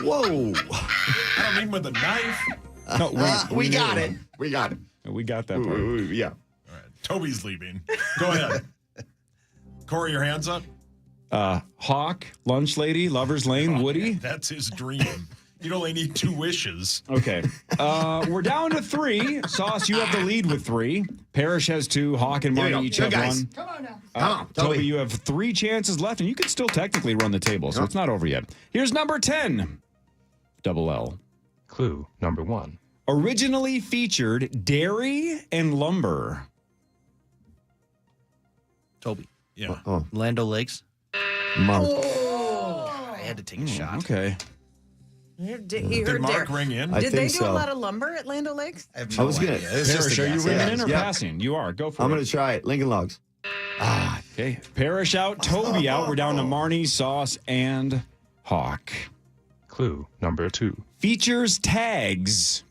Whoa. I don't mean with a knife. No, We knew. got it. We got it. We got that part. Yeah. All right, Toby's leaving. Go ahead. Corey, your hands up. Hawk, Lunch Lady, Lover's Lane, Woody. That's his dream. You'd only need 2 wishes. Okay. We're down to 3. Sauce, you have the lead with 3. Parrish has 2. Hawk and Here we Marnie go. each Here, have guys. 1. Come on now. Come on, Toby, Toby. you have 3 chances left, and you can still technically run the table, so it's not over yet. Here's number 10. Double L. Clue number 1. Originally featured dairy and lumber. Toby. Yeah. Lando Lakes. Mark. I had to take a shot. Okay. He heard Did Mark Derek. ring in? I Did they think do so. a lot of lumber at Lando Lakes? I have I no was gonna- idea. It's just Parrish, a are you guess. ringing in or Yeah. passing? You are. Go for I'm it. going to try it. Lincoln Logs. Okay. Parrish out, Toby out. We're down to Marnie, Sauce, and Hawk. Clue number 2. Features tags.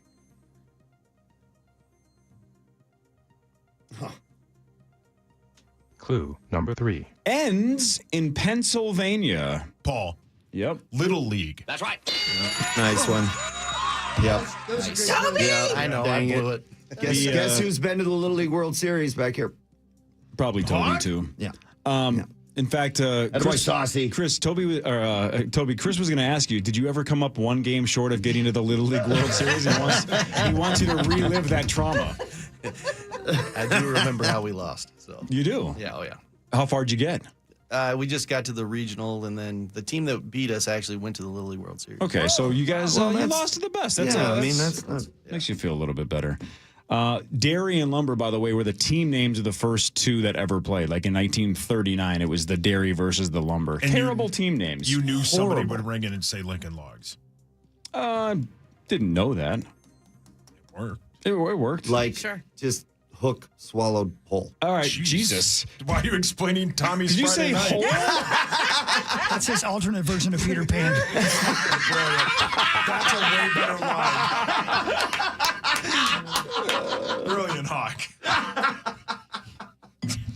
Clue number 3. Ends in Pennsylvania. Paul. Yep. Little League. That's right. Nice one. Yep. Toby! Yeah, I know. Dang I blew it. Guess who's been to the Little League World Series back here? Probably Toby, too. Yeah. In fact, Chris, Saucy. Toby, Chris was going to ask you, did you ever come up one game short of getting to the Little League World Series? He wants you to relive that trauma. I do remember how we lost. So You do? yeah, oh yeah. How far'd you get? We just got to the regional, and then the team that beat us actually went to the Little League World Series. Okay, so you guys Well, you that's- lost to the best. That's Yeah, I mean, that's not. makes you feel a little bit better. Dairy and Lumber, by the way, were the team names of the first 2 that ever played. Like in 1939, it was the Dairy versus the Lumber. And Terrible team names. You knew somebody Horrible. would ring in and say Lincoln Logs. Didn't know that. Or It worked. Like, Sure. just hook, swallowed, pull. All right, Jeez. Jesus. Why are you explaining Tommy's Did you Friday say night? whore? That's his alternate version of Peter Pan. That's a way better line. Brilliant, Hawk.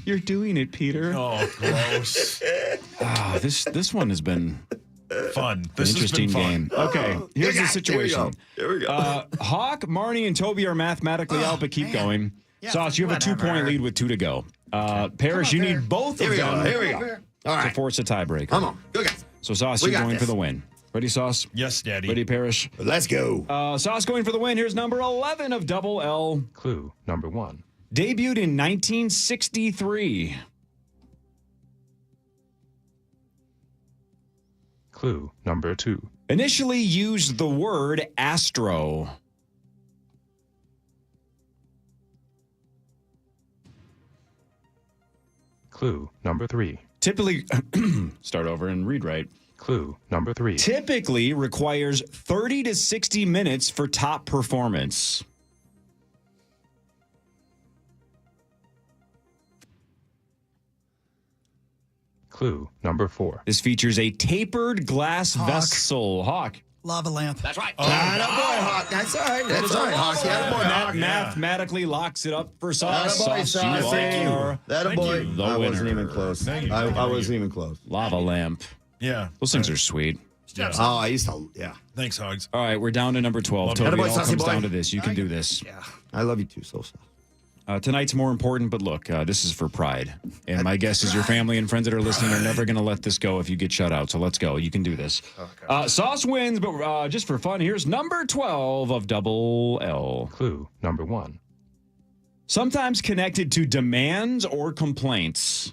You're doing it, Peter. Oh, gross. This one has been fun. This This has interesting been fun. game. Okay, here's the situation. Here we go. Hawk, Marnie, and Toby are mathematically out, but keep going. Yeah, Sauce, you have a 2-point lead with 2 to go. Parrish, you need both of them Here we go. All to right. force a tiebreaker. Come on. Go, guys. So, Sauce, We you're got going for this. the win. Ready, Sauce? Yes, Daddy. Ready, Parrish? Let's go. Sauce going for the win. Here's number 11 of Double L. Clue number 1. Debuted in 1963. Clue number 2. Initially used the word astro. Clue number 3. Typically, start over and read right. Clue number 3. Typically requires 30 to 60 minutes for top performance. Clue number 4. This features a tapered glass vessel. Hawk. Lava lamp. That's right. Attaboy, Hawk. That's all right. That's all right, Hawk. Attaboy, Hawk. Mathematically locks it up for Sauce. Attaboy, Sauce. Thank you. That boy. The I wasn't winner. even close. Thank you. I wasn't even close. Lava lamp. Yeah. Those things are sweet. Yeah. Oh, I used to. Yeah. Thanks, Hogs. All right, we're down to number 12. Toby, it Attaboy, all Saucy comes boy. down to this. You can do this. Yeah. I love you too, so. Tonight's more important, but look, this is for pride. And my guess is your family and friends that are listening are never going to let this go if you get shut out. So let's go. You can do this. Sauce wins, but just for fun, here's number 12 of Double L. Clue number 1. Sometimes connected to demands or complaints.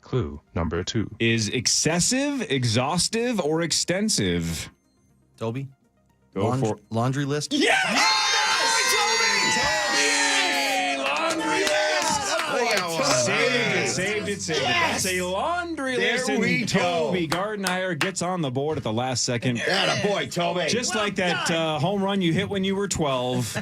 Clue number 2. Is excessive, exhaustive, or extensive? Toby? Go for laundry list? Yeah! Saved it. That's a laundry list. There we And go. Toby Gardenhire gets on the board at the last second. Attaboy, Toby. Just like that home run you hit when you were 12.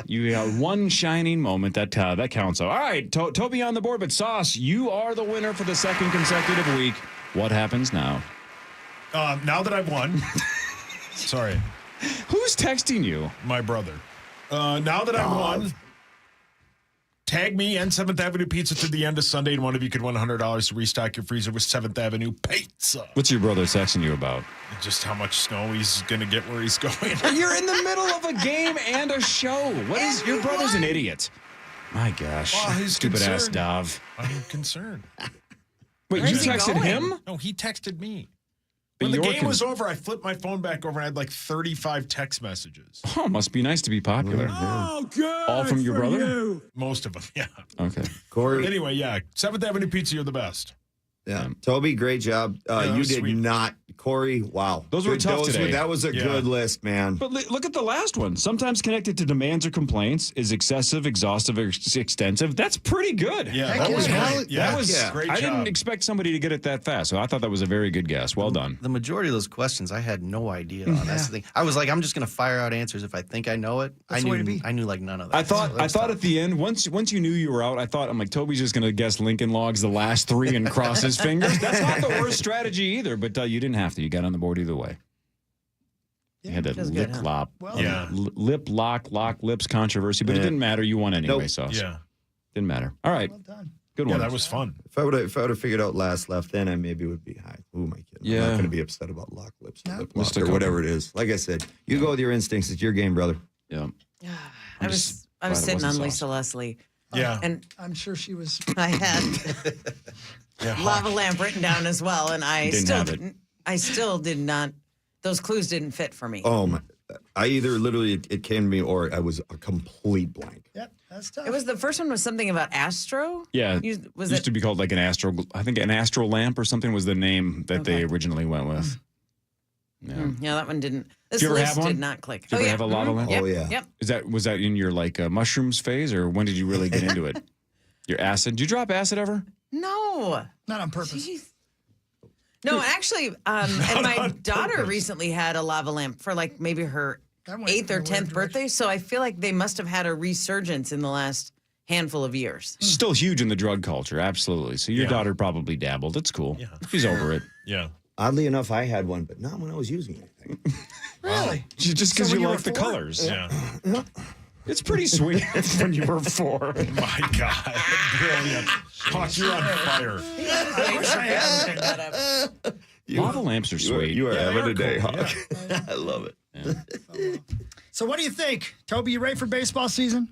You got one shining moment that counts. All right, Toby on the board, but Sauce, you are the winner for the second consecutive week. What happens now? Now that I've won. Sorry. Who's texting you? My brother. Now that I've won, tag me and 7th Avenue Pizza to the end of Sunday, and one of you could win $100 to restock your freezer with 7th Avenue Pizza. What's your brother texting you about? Just how much snow he's going to get where he's going. You're in the middle of a game and a show. What is your brother's an idiot? My gosh. Well, he's Stupid ass concerned. Dov. I'm concerned. Wait, you texted him? No, he texted me. But When the you're game was over, I flipped my phone back over and I had like 35 text messages. Oh, must be nice to be popular. Oh, good. All from your brother? Most of them, yeah. Okay. Corey. Anyway, yeah. 7th Avenue Pizza, you're the best. Yeah. Toby, great job. that You was did sweet. not. Corey, wow. Those were tough today. That was a good list, man. But look at the last one. Sometimes connected to demands or complaints, is excessive, exhaustive, or extensive. That's pretty good. Yeah, Heck that was yeah. great. Yeah, That was great I job. didn't expect somebody to get it that fast, so I thought that was a very good guess. Well done. The majority of those questions I had no idea on. That's the thing. I was like, I'm just going to fire out answers if I think I know it. That's the way to be. I knew like none of that. I thought So that was at tough. the end, once you knew you were out, I'm like, Toby's just gonna guess Lincoln Logs the last 3 and cross his fingers. That's not the worst strategy either, but you didn't have to. You got on the board either way. You had that Feels lip good, huh? lop, Well, Yeah. lip lock lips controversy, but it didn't matter. You won anyway, Nope. Sauce. Yeah. Didn't matter. All right, well done. good Yeah, one. that was fun. If I would have figured out last left, then I maybe would be high. Who am I kidding? I'm Yeah. not going to be upset about lock lips or No. lip Just lock a or whatever couple. it is. Like I said, you go with your instincts. It's your game, brother. Yeah. I just was glad it sitting on wasn't Lisa Sauce. Leslie, Yeah. and I'm sure she was. I had Yeah, lava lamp written down as well, and I Didn't still have it. didn't. I still did not. Those clues didn't fit for me. Oh my! I either literally it came to me or I was a complete blank. Yep, that's tough. It was the first one was something about Astro. Yeah, Was used it? to be called like an astro. I think an astral lamp or something was the name that they originally went with. Yeah. Yeah, that one didn't. This Did you ever list have one? did not click. Did you ever yeah. have a lava lamp? Yep. Oh, yeah. Yep. Was that in your like mushrooms phase, or when did you really get into it? Your acid? Did you drop acid ever? No. Not on purpose. Jeez. No, actually, and my daughter recently had a lava lamp for like maybe her That went 8th or in a weird 10th birthday. So I feel like they must have had a resurgence in the last handful of years. Still huge in the drug culture, absolutely. So your Yeah. daughter probably dabbled. It's cool. Yeah. She's over it. Yeah. Oddly enough, I had one, but not when I was using anything. Really? Just So because when you you like were the 4? colors. Yeah. It's pretty sweet when you were 4. My God. Brilliant. Hawk, you're on fire. I wish I had. Lava lamps are sweet. You are having a day, cool. Hawk. I love it. So what do you think? Toby, you ready for baseball season?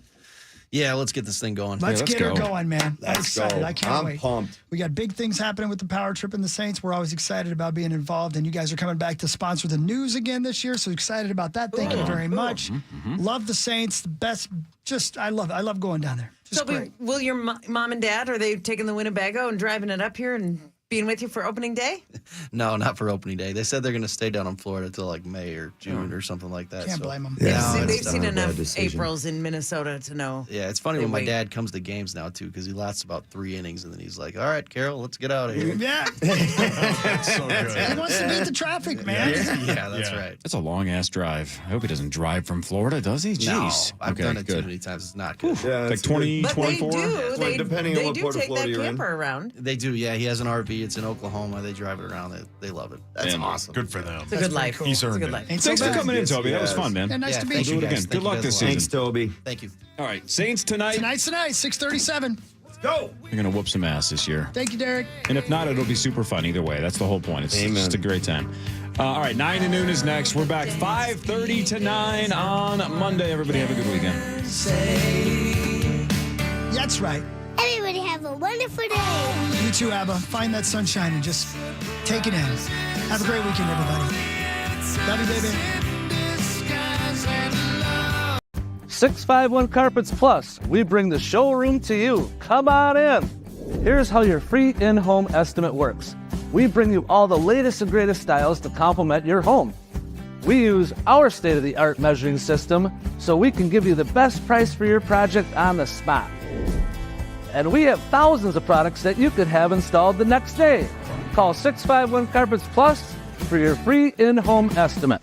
Yeah, let's get this thing going. Let's get her going, man. I'm Let's excited. go. I can't I'm wait. pumped. We got big things happening with the Power Trip and the Saints. We're always excited about being involved, and you guys are coming back to sponsor the news again this year, so excited about that. Thank you very much. Love the Saints. The best. Just, I love it. I love going down there. Just Toby, great. will your mom and dad, are they taking the Winnebago and driving it up here and being with you for opening day? No, not for opening day. They said they're going to stay down in Florida till like May or June or something like that. Can't blame them. Yeah, They've seen enough Aprils in Minnesota to know. Yeah, it's funny when my dad comes to games now, too, because he lasts about 3 innings, and then he's like, all right, Carol, let's get out of here. Yeah. That's so good. He wants to beat the traffic, man. Yeah, that's right. That's a long-ass drive. I hope he doesn't drive from Florida, does he? No, Jeez. I've done it good. too many times. It's not good. Yeah, Like 20, But 24? they do. Well, depending on what part of take Florida that you're in. camper around. They do, yeah. He has an RV. It's in Oklahoma. They drive it around. They love it. That's awesome. Good for them. It's a good life. He's It's a earned good it. life. Ain't Thanks so for bad. coming in, Toby. That was fun, man. Yeah, nice to meet Do you. it again. Thank Good you luck guys this a lot. season. Thanks, Toby. Thank you. All right, Saints tonight. Tonight's the night, 6:37. Go. You're going to whoop some ass this year. Thank you, Derek. And if not, it'll be super fun either way. That's the whole point. It's Amen. just a great time. All right, 9 to noon is next. We're back 5:30 to 9 on Monday. Everybody have a good weekend. That's right. Everybody have a wonderful day. You too, Abba. Find that sunshine and just take it in. Have a great weekend, everybody. Love you, baby. 651 Carpets Plus, we bring the showroom to you. Come on in. Here's how your free in-home estimate works. We bring you all the latest and greatest styles to complement your home. We use our state-of-the-art measuring system so we can give you the best price for your project on the spot. And we have thousands of products that you could have installed the next day. Call 651 Carpets Plus for your free in-home estimate.